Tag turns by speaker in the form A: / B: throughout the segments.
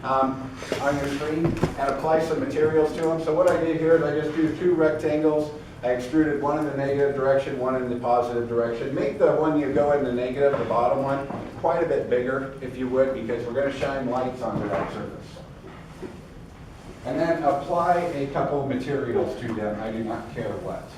A: on your screen and apply some materials to them. So what I did here is I just drew two rectangles. I extruded one in the negative direction, one in the positive direction. Make the one you go in the negative, the bottom one, quite a bit bigger, if you would, because we're going to shine lights onto that surface. And then apply a couple materials to them. I do not care what.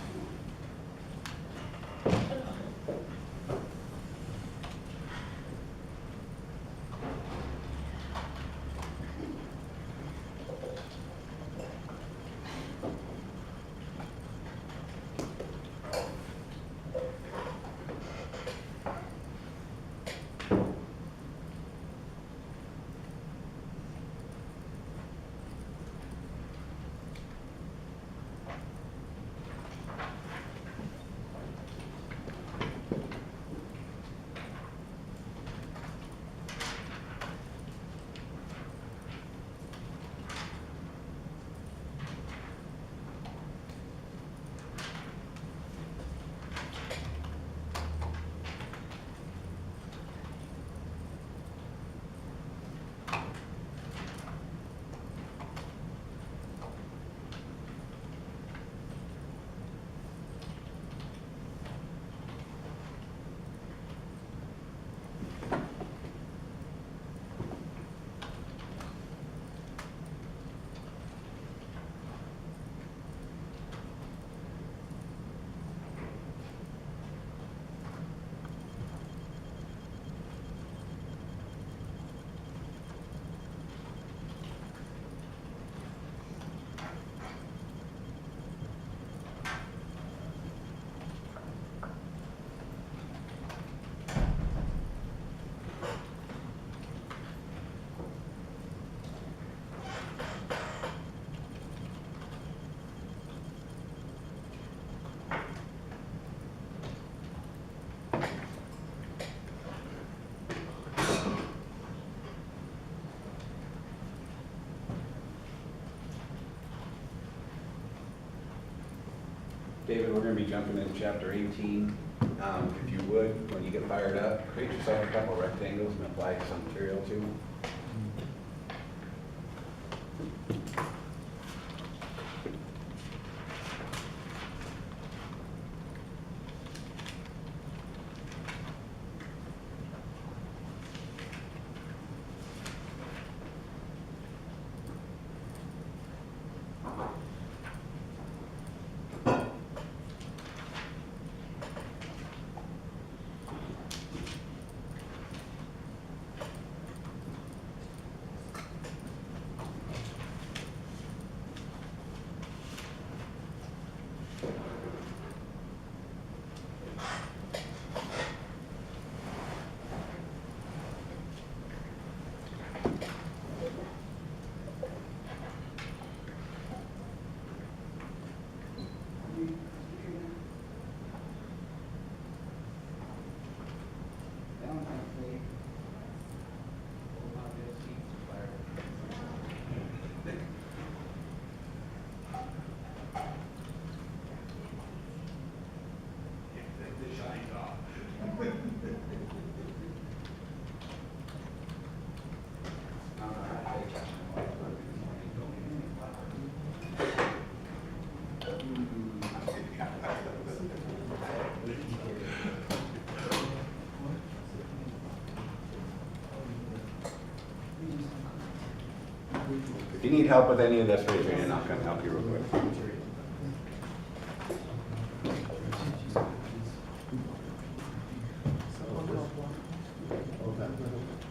A: David, we're going to be jumping into chapter 18. If you would, when you get fired up, create yourself a couple rectangles and apply some material to them. If you need help with any of this, raise your hand. I'll come help you real quick.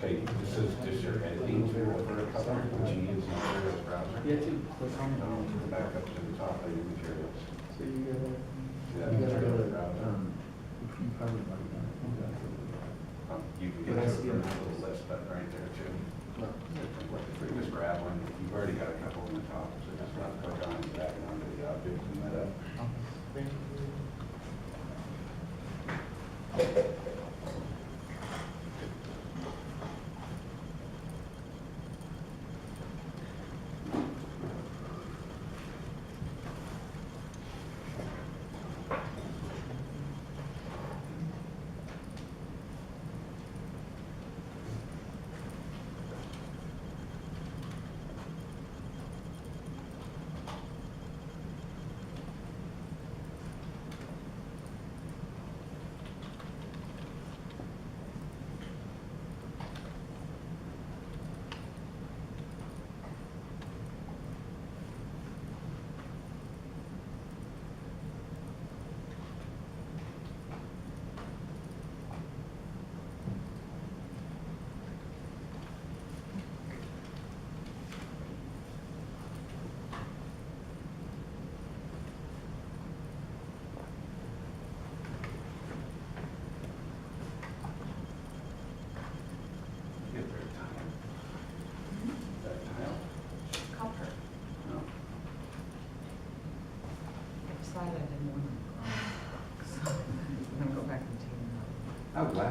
A: Okay, this is just your editing tool for a cover, which you use in the materials browser.
B: Yeah, to click on
A: To back up to the top of your materials.
B: So you gotta,
A: See that
B: you gotta go
A: materials
B: to,
A: browser? You can get to it from that little list button right there too. Just grab one. You've already got a couple on the top, so just click on and drag it onto the object and that up.
B: Thank you.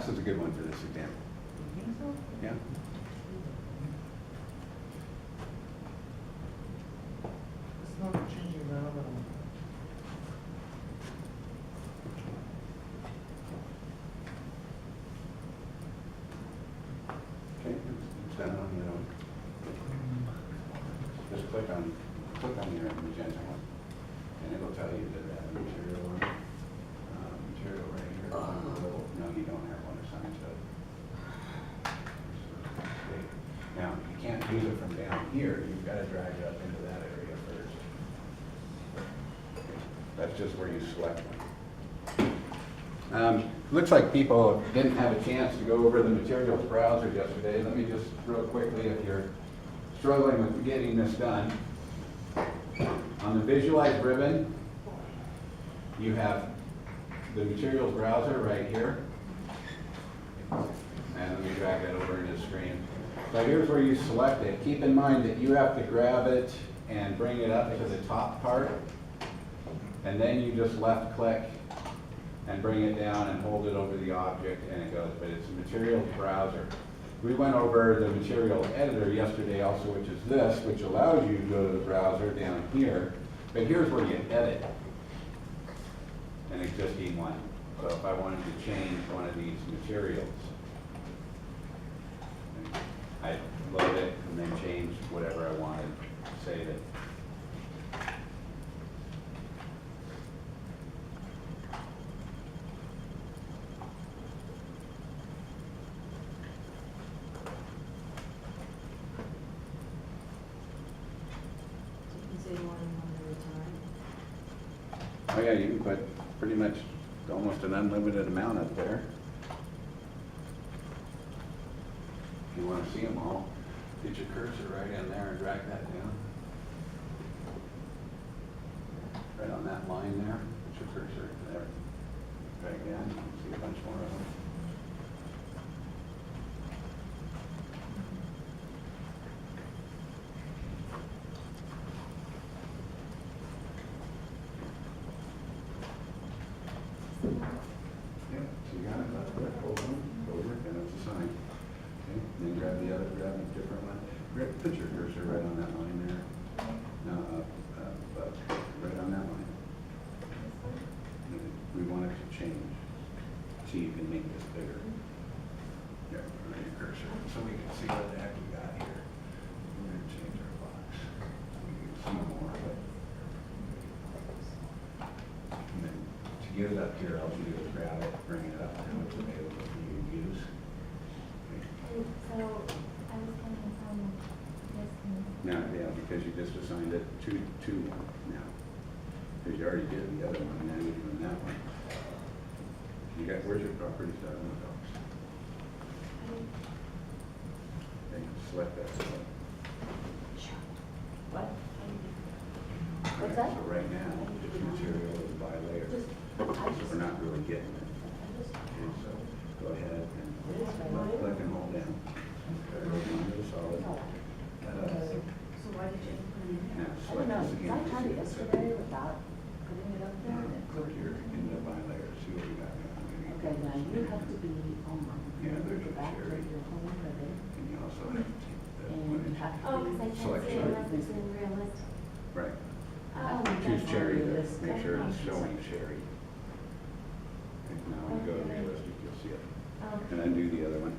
A: Glass is a good one for this example.
B: You think so?
A: Yeah.
B: It's not changing the other one.
A: Okay, it's done on the other one. Just click on your magenta one, and it'll tell you that that material one, material right here. No, you don't have one assigned to it. Now, you can't use it from down here, you've got to drag it up into that area first. That's just where you select one. Looks like people didn't have a chance to go over the materials browser yesterday. Let me just real quickly, if you're struggling with getting this done. On the visualize ribbon, you have the materials browser right here. And let me drag that over into the screen. So here's where you select it. Keep in mind that you have to grab it and bring it up to the top part. And then you just left click and bring it down and hold it over the object and it goes. But it's a materials browser. We went over the material editor yesterday also, which is this, which allows you to go to the browser down here. But here's where you edit an existing one. So if I wanted to change one of these materials, I load it and then change whatever I wanted, save it. Oh yeah, you can put pretty much almost an unlimited amount up there. If you want to see them all, get your cursor right in there and drag that down. Right on that line there, put your cursor there. Drag down, you can see a bunch more of them. Yep, so you got it, left click, hold on, over, and it's assigned. Okay, then grab a different one. Put your cursor right on that line there. No, right on that line. We want it to change. See, you can make this bigger. Yeah, right your cursor, so we can see what the heck we got here. We're gonna change our box. We can see more of it. And then to get it up here, all you do is grab it, bring it up, and it's available for you to use. Okay.
C: So, I was coming from this.
A: Now, yeah, because you just assigned it to one now. Because you already did the other one, and now you're doing that one. You got, where's your property start on the docs? Okay, select that.
C: What?
A: What's that? So right now, this material is by layers. We're not really getting it. Okay, so go ahead and left click and hold down. Okay, onto the solid.
D: So why did you put it in
A: Now,
D: there? I
A: select
D: don't know,
A: this
D: because
A: again.
D: I tried it yesterday without putting it up there.
A: Click here in the by layers, see what we got now.
D: Okay, now you have to be on,
A: Yeah,
D: you
A: there's
D: go
A: your
D: back to
A: cherry.
D: your home ribbon,
A: And you also have to take that
D: and
A: one
D: you
A: inch.
D: have to.
C: Oh, because I can't
A: Select
C: see it
A: cherry.
C: unless it's in realistic.
A: Right.
C: Oh,
A: Choose cherry to
D: This
A: make sure it's
D: kind.
A: showing cherry. Okay, now when you go to realistic, you'll see it.
C: Oh.
A: And undo the other one.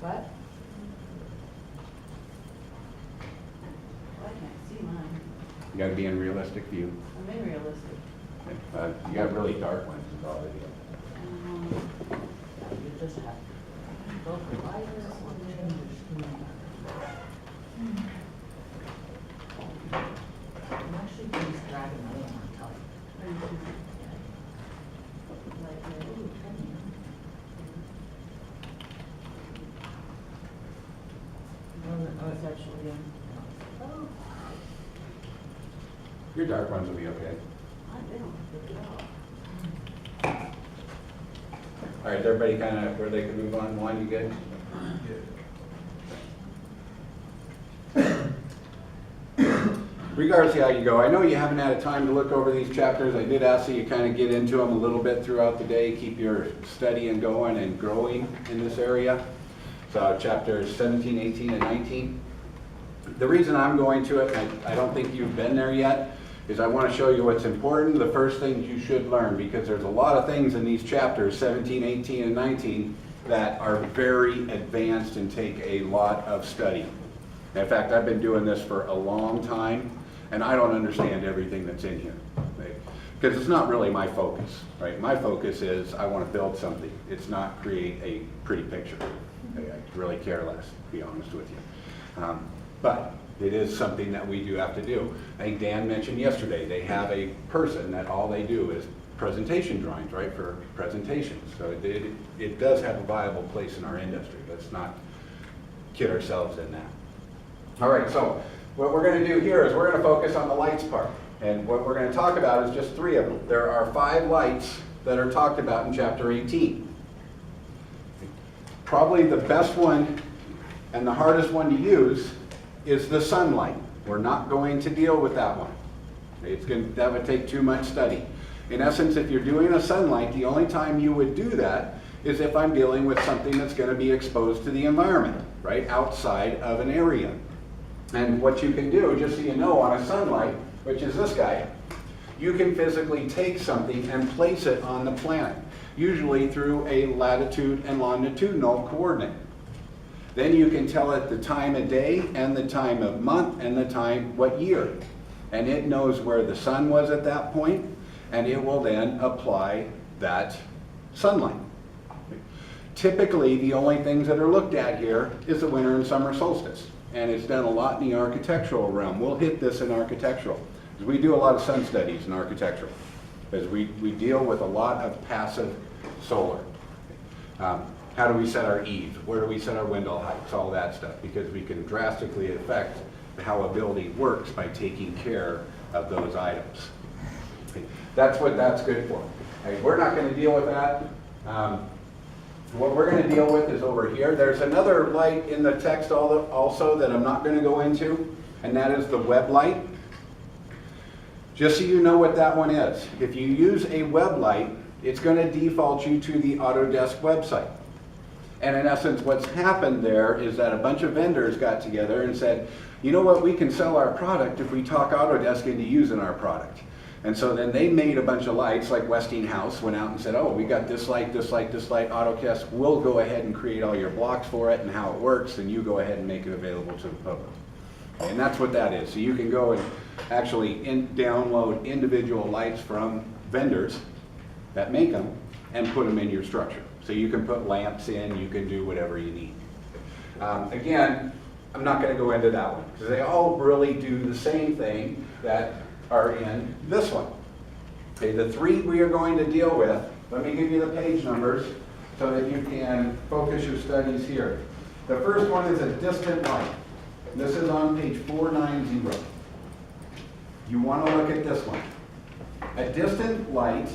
D: What? Well, I can't see mine.
A: You gotta be in realistic view.
D: I'm in realistic.
A: Okay. You got really dark ones is all it is.
D: You just have to go for lighter or change your screen. I'm actually just dragging my own on top. Like, ooh, oh, it's actually in. Oh,
A: Your dark ones will be okay.
D: I didn't pick it up.
A: All right, is everybody kind of where they can move on? One, you good? regardless of how you go, I know you haven't had time to look over these chapters. I did ask that you kind of get into them a little bit throughout the day, keep your studying going and growing in this area. So chapters 17, 18, and 19. The reason I'm going to it, and I don't think you've been there yet, is I want to show you what's important, the first things you should learn, because there's a lot of things in these chapters, 17, 18, and 19, that are very advanced and take a lot of study. In fact, I've been doing this for a long time, and I don't understand everything that's in here, right? Because it's not really my focus, right? My focus is I want to build something. It's not create a pretty picture. Okay? I really care less, to be honest with you. But it is something that we do have to do. I think Dan mentioned yesterday, they have a person that all they do is presentation drawings, right, for presentations. So it does have a viable place in our industry. Let's not kid ourselves in that. All right, so what we're going to do here is we're going to focus on the lights part. And what we're going to talk about is just 3 of them. There are 5 lights that are talked about in chapter 18. Probably the best one and the hardest one to use is the sunlight. We're not going to deal with that one. That would take too much study. In essence, if you're doing a sunlight, the only time you would do that is if I'm dealing with something that's going to be exposed to the environment, right, outside of an area. And what you can do, just so you know, on a sunlight, which is this guy, you can physically take something and place it on the planet, usually through a latitude and longitudinal coordinate. Then you can tell it the time of day and the time of month and the time, what year. And it knows where the sun was at that point, and it will then apply that sunlight. Typically, the only things that are looked at here is the winter and summer solstice. And it's done a lot in the architectural realm. We'll hit this in architectural, because we do a lot of sun studies in architectural, because we deal with a lot of passive solar. How do we set our eaves? Where do we set our window heights? All that stuff, because we can drastically affect how a building works by taking care of those items. That's what that's good for. We're not going to deal with that. What we're going to deal with is over here. There's another light in the text also that I'm not going to go into, and that is the web light. Just so you know what that one is. If you use a web light, it's going to default you to the Autodesk website. And in essence, what's happened there is that a bunch of vendors got together and said, you know what, we can sell our product if we talk Autodesk into using our product. And so then they made a bunch of lights, like Westinghouse went out and said, oh, we got this light, this light, this light, AutoCAD, we'll go ahead and create all your blocks for it and how it works, and you go ahead and make it available to the public. And that's what that is. So you can go and actually download individual lights from vendors that make them and put them in your structure. So you can put lamps in, you can do whatever you need. Again, I'm not going to go into that one, because they all really do the same thing that are in this one. Okay, the 3 we are going to deal with, let me give you the page numbers so that you can focus your studies here. The first one is a distant light. This is on page 490. You want to look at this one. A distant light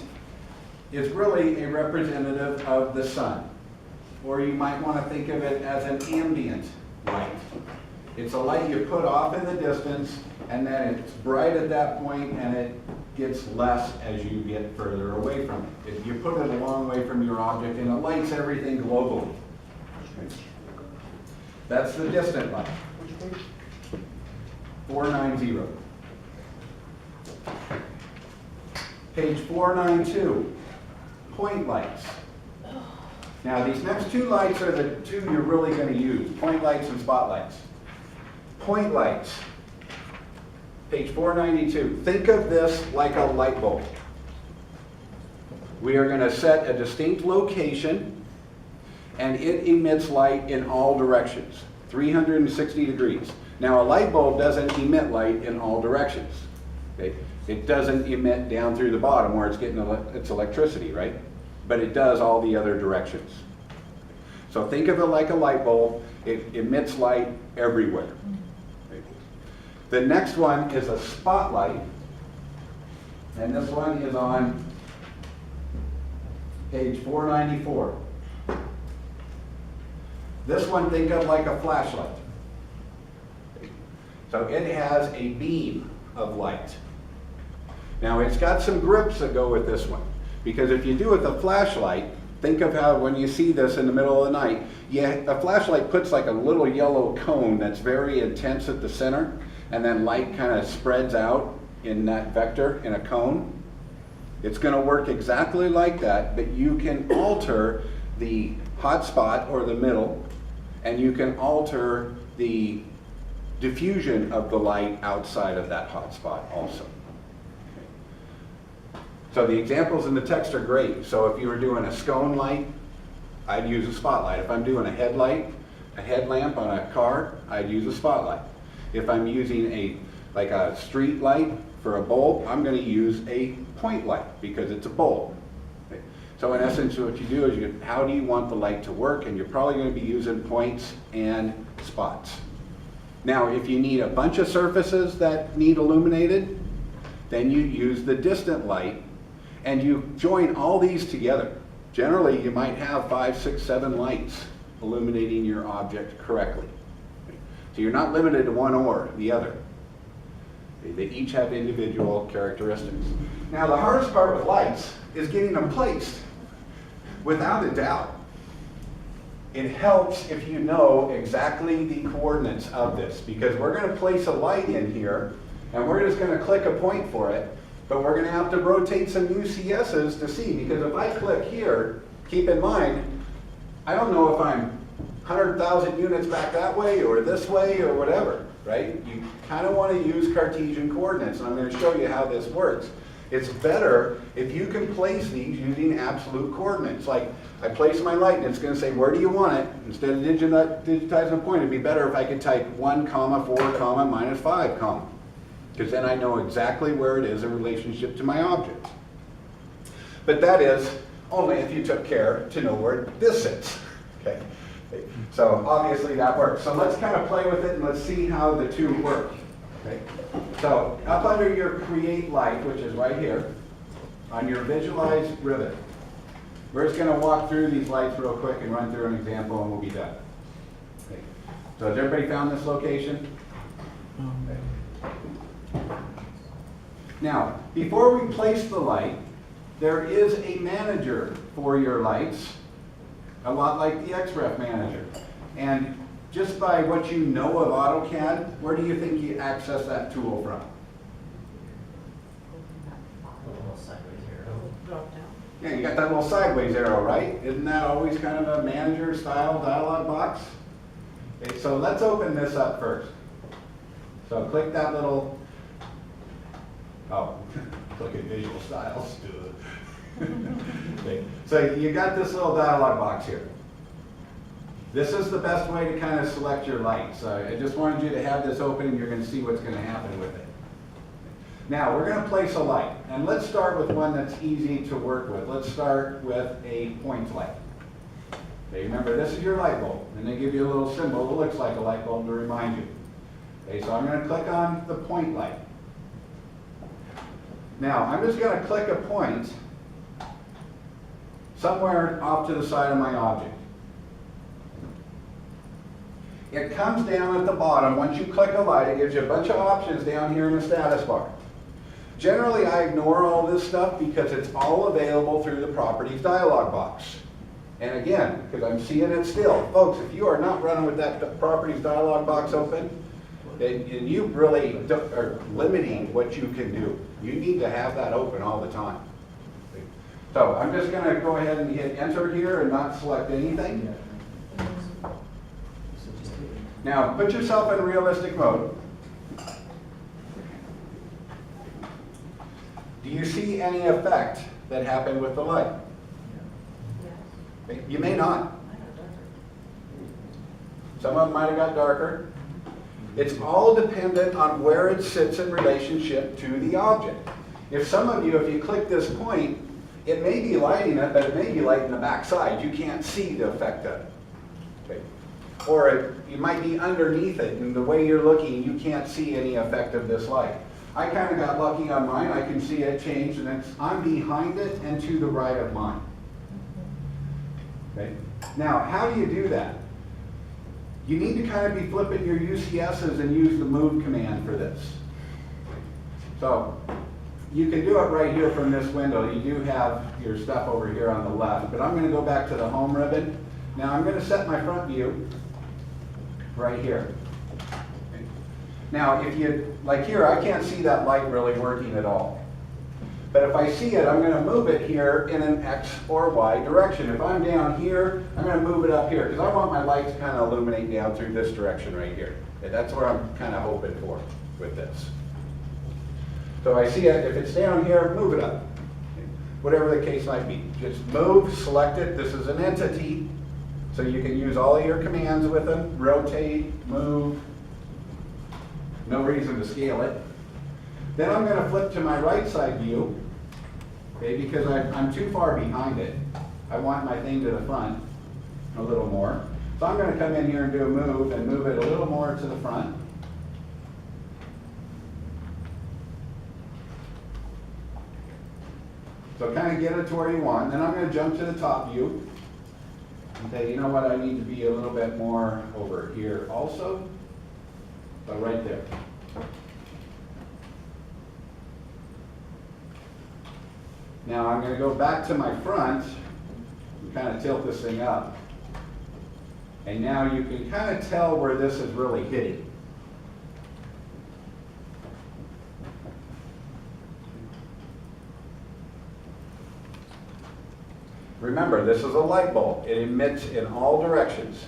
A: is really a representative of the sun, or you might want to think of it as an ambient light. It's a light you put off in the distance, and then it's bright at that point, and it gets less as you get further away from it. If you put it a long way from your object, and it lights everything globally. That's the distant light.
B: Which page?
A: 490. Page 492, point lights. Now these next 2 lights are the 2 you're really going to use, point lights and spotlights. Point lights, page 492. Think of this like a light bulb. We are going to set a distinct location, and it emits light in all directions, 360 degrees. Now a light bulb doesn't emit light in all directions. Okay? It doesn't emit down through the bottom where it's getting its electricity, right? But it does all the other directions. So think of it like a light bulb. It emits light everywhere. Okay? The next one is a spotlight, and this one is on page 494. This one, think of like a flashlight. So it has a beam of light. Now it's got some grips that go with this one, because if you do it with a flashlight, think of how when you see this in the middle of the night, a flashlight puts like a little yellow cone that's very intense at the center, and then light kind of spreads out in that vector in a cone. It's going to work exactly like that, but you can alter the hot spot or the middle, and you can alter the diffusion of the light outside of that hot spot also. So the examples in the text are great. So if you were doing a scone light, I'd use a spotlight. If I'm doing a headlamp on a car, I'd use a spotlight. If I'm using like a street light for a bulb, I'm going to use a point light because it's a bulb. Okay. So in essence, what you do is how do you want the light to work? And you're probably going to be using points and spots. Now, if you need a bunch of surfaces that need illuminated, then you use the distant light and you join all these together. Generally, you might have 5, 6, 7 lights illuminating your object correctly. So you're not limited to one or the other. They each have individual characteristics. Now, the hardest part with lights is getting them placed. Without a doubt, it helps if you know exactly the coordinates of this, because we're going to place a light in here, and we're just going to click a point for it, but we're going to have to rotate some UCSs to see, because if I click here, keep in mind, I don't know if I'm 100,000 units back that way or this way or whatever, right? You kind of want to use Cartesian coordinates, and I'm going to show you how this works. It's better if you can place these using absolute coordinates. Like, I place my light and it's going to say, where do you want it? Instead of digitizing a point, it'd be better if I could type 1, 4, minus 5, because then I know exactly where it is in relationship to my object. But that is only if you took care to know where this sits. Okay. So obviously that works. So let's kind of play with it and let's see how the two work. Okay. So up under your create light, which is right here, on your visualize ribbon, we're just going to walk through these lights real quick and run through an example and we'll be done. Okay. So has everybody found this location? Okay. Now, before we place the light, there is a manager for your lights, a lot like the XREF manager. And just by what you know of AutoCAD, where do you think you access that tool from?
D: Drop down.
A: Yeah, you got that little sideways arrow, right? Isn't that always kind of a manager style dialog box? Okay, so let's open this up first. So click that little, click at visual styles. Okay. So you got this little dialog box here. This is the best way to kind of select your lights. I just wanted you to have this open and you're going to see what's going to happen with it. Now we're going to place a light, and let's start with one that's easy to work with. Let's start with a point light. Okay, remember this is your light bulb, and they give you a little symbol that looks like a light bulb to remind you. Okay, so I'm going to click on the point light. Now I'm just going to click a point somewhere off to the side of my object. It comes down at the bottom. Once you click a light, it gives you a bunch of options down here in the status bar. Generally, I ignore all this stuff because it's all available through the Properties dialog box. And again, because I'm seeing it still. Folks, if you are not running with that Properties dialog box open, then you really are limiting what you can do. You need to have that open all the time. So I'm just going to go ahead and hit enter here and not select anything. Now, put yourself in realistic mode. Do you see any effect that happened with the light?
D: Yes.
A: You may not. Some of them might have got darker. It's all dependent on where it sits in relationship to the object. If some of you, if you click this point, it may be lighting it, but it may be lighting the back side. You can't see the effect of it. Okay. Or you might be underneath it, and the way you're looking, you can't see any effect of this light. I kind of got lucky on mine. I can see it change, and I'm behind it and to the right of mine. Okay. Now, how do you do that? You need to kind of be flipping your UCSs and use the move command for this. So you can do it right here from this window. You do have your stuff over here on the left, but I'm gonna go back to the home ribbon. Now I'm gonna set my front view right here. Now, if you, like here, I can't see that light really working at all. But if I see it, I'm gonna move it here in an X or Y direction. If I'm down here, I'm gonna move it up here, because I want my light to kind of illuminate down through this direction right here. And that's where I'm kind of hoping for with this. So I see it, if it's down here, move it up. Whatever the case might be. Just move, select it. This is an entity, so you can use all of your commands with them. Rotate, move. No reason to scale it. Then I'm going to flip to my right side view, okay, because I'm too far behind it. I want my thing to the front a little more. So I'm going to come in here and do a move and move it a little more to the front. So kind of get it to where you want. Then I'm going to jump to the top view and say, you know what, I need to be a little bit more over here also. So right there. Now I'm going to go back to my front and kind of tilt this thing up. And now you can kind of tell where this is really hitting. Remember, this is a light bulb. It emits in all directions.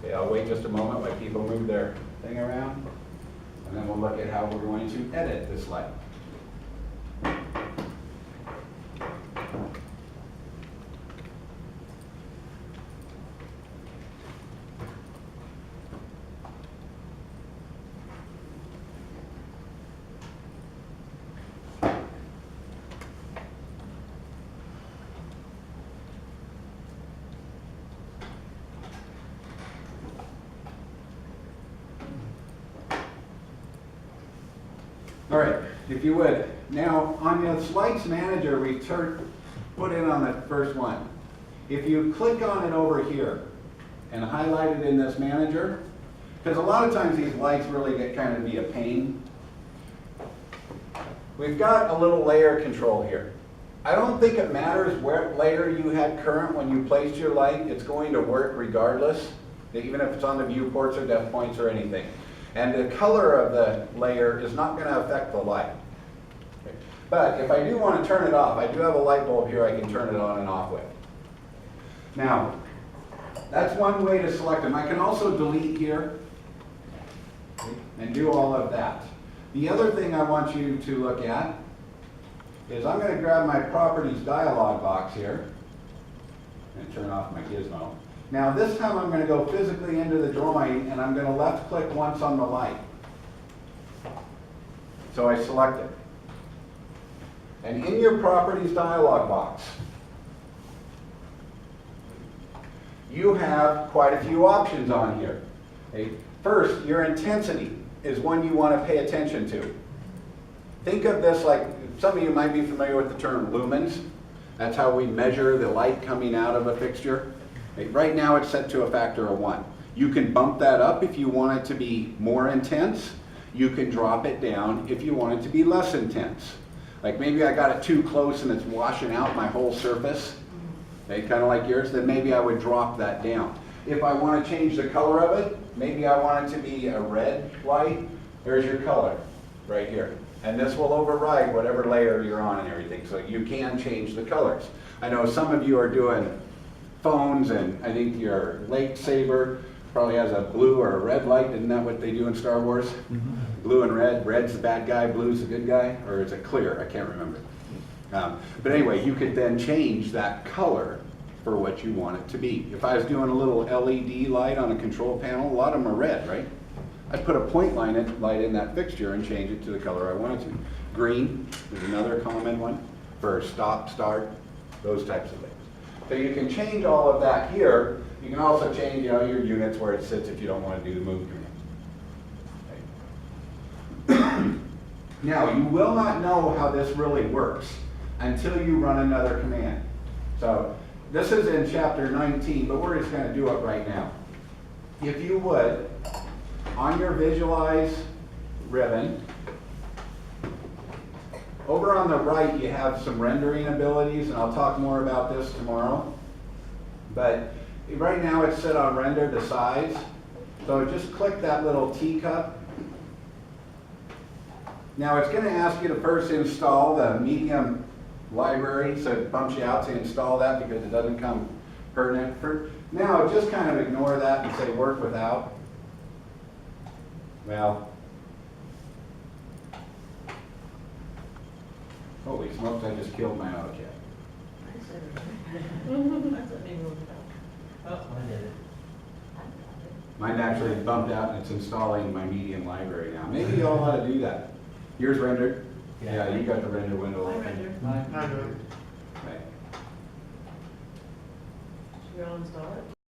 A: Okay, I'll wait just a moment while people move their thing around, and then we'll look at how we're going to edit this light. All right, if you would. Now, on this Lights Manager, we put in on the first one. If you click on it over here and highlight it in this manager, because a lot of times these lights really get kind of be a pain. We've got a little layer control here. I don't think it matters what layer you had current when you placed your light. It's going to work regardless, even if it's on the viewports or depth points or anything. And the color of the layer is not going to affect the light. Okay. But if I do want to turn it off, I do have a light bulb here I can turn it on and off with. Now, that's one way to select them. I can also delete here and do all of that. The other thing I want you to look at is I'm going to grab my Properties dialog box here and turn off my gizmo. Now this time I'm going to go physically into the drawing and I'm going to left click once on the light. So I select it. And in your Properties dialog box, you have quite a few options on here. Okay. First, your intensity is one you want to pay attention to. Think of this like, some of you might be familiar with the term lumens. That's how we measure the light coming out of a fixture. Right now it's set to a factor of 1. You can bump that up if you want it to be more intense. You can drop it down if you want it to be less intense. Like maybe I got it too close and it's washing out my whole surface, okay, kind of like yours, then maybe I would drop that down. If I want to change the color of it, maybe I want it to be a red light, there's your color right here. And this will override whatever layer you're on and everything, so you can change the colors. I know some of you are doing phones, and I think your Lightsaber probably has a blue or a red light. Isn't that what they do in Star Wars? Mm-hmm. Blue and red. Red's the bad guy, blue's the good guy, or is it clear? I can't remember. But anyway, you could then change that color for what you want it to be. If I was doing a little LED light on a control panel, a lot of them are red, right? I'd put a point light in that fixture and change it to the color I wanted to. Green is another common one for stop, start, those types of things. So you can change all of that here. You can also change, your units where it sits if you don't want to do the move command. Okay. Now, you will not know how this really works until you run another command. So this is in chapter 19, but we're just gonna do it right now. If you would, on your visualize ribbon, over on the right, you have some rendering abilities, and I'll talk more about this tomorrow. But right now it's set on render to size. So just click that little teacup. Now it's going to ask you to first install the medium library, so it bumps you out to install that because it doesn't come pertinent. Now just kind of ignore that and say work without. Well, holy smokes, I just killed my AutoCAD.
D: That's what they moved out.
B: Oh, I did it.
A: Mine actually bumped out and it's installing my medium library now. Maybe y'all ought to do that. Yours rendered? Yeah, you got the render window
D: I
A: open.
D: rendered.
B: I do it.
A: Right.
D: Should we all install it?